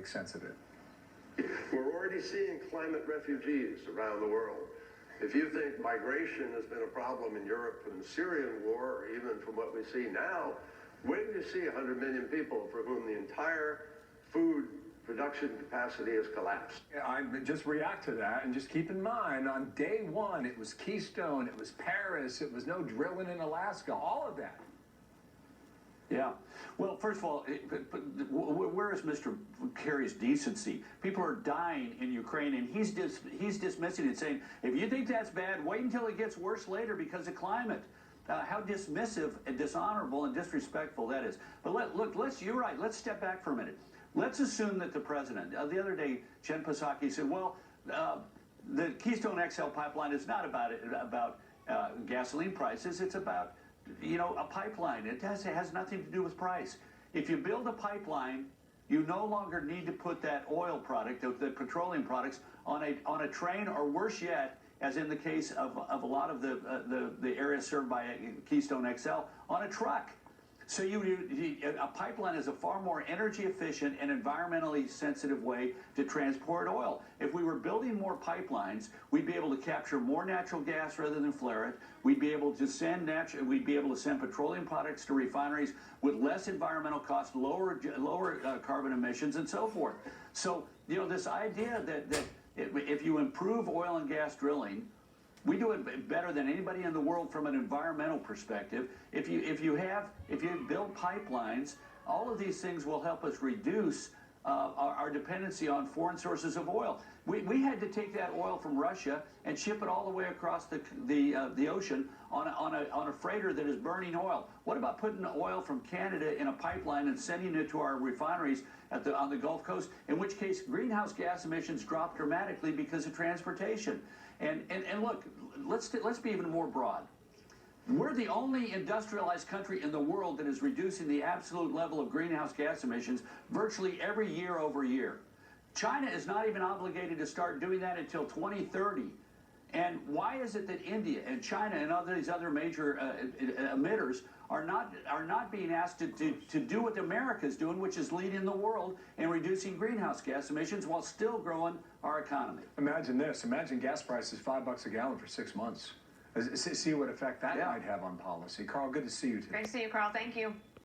make sense of it. We're already seeing climate refugees around the world. If you think migration has been a problem in Europe from the Syrian war, or even from what we see now, when you see 100 million people for whom the entire food production capacity has collapsed. I just react to that and just keep in mind, on day one, it was Keystone, it was Paris, it was no drilling in Alaska, all of that. Yeah. Well, first of all, where is Mr. Kerry's decency? People are dying in Ukraine, and he's dismissing it, saying, if you think that's bad, wait until it gets worse later because of climate. How dismissive and dishonorable and disrespectful that is. But you're right, let's step back for a minute. Let's assume that the president, the other day, Jen Psaki said, well, the Keystone XL pipeline is not about gasoline prices, it's about a pipeline. It has nothing to do with price. If you build a pipeline, you no longer need to put that oil product, the petroleum products, on a train, or worse yet, as in the case of a lot of the areas served by Keystone XL, on a truck. So a pipeline is a far more energy efficient and environmentally sensitive way to transport oil. If we were building more pipelines, we'd be able to capture more natural gas rather than flare it. We'd be able to send petroleum products to refineries with less environmental costs, lower carbon emissions, and so forth. So this idea that if you improve oil and gas drilling, we do it better than anybody in the world from an environmental perspective. If you build pipelines, all of these things will help us reduce our dependency on foreign sources of oil. We had to take that oil from Russia and ship it all the way across the ocean on a freighter that is burning oil. What about putting oil from Canada in a pipeline and sending it to our refineries on the Gulf Coast, in which case greenhouse gas emissions drop dramatically because of transportation? And look, let's be even more broad. We're the only industrialized country in the world that is reducing the absolute level of greenhouse gas emissions virtually every year over year. China is not even obligated to start doing that until 2030. And why is it that India and China and these other major emitters are not being asked to do what America is doing, which is leading the world in reducing greenhouse gas emissions while still growing our economy? Imagine this. Imagine gas prices $5 a gallon for 6 months. See what effect that might have on policy. Carl, good to see you today. Great to see you, Carl. Thank you.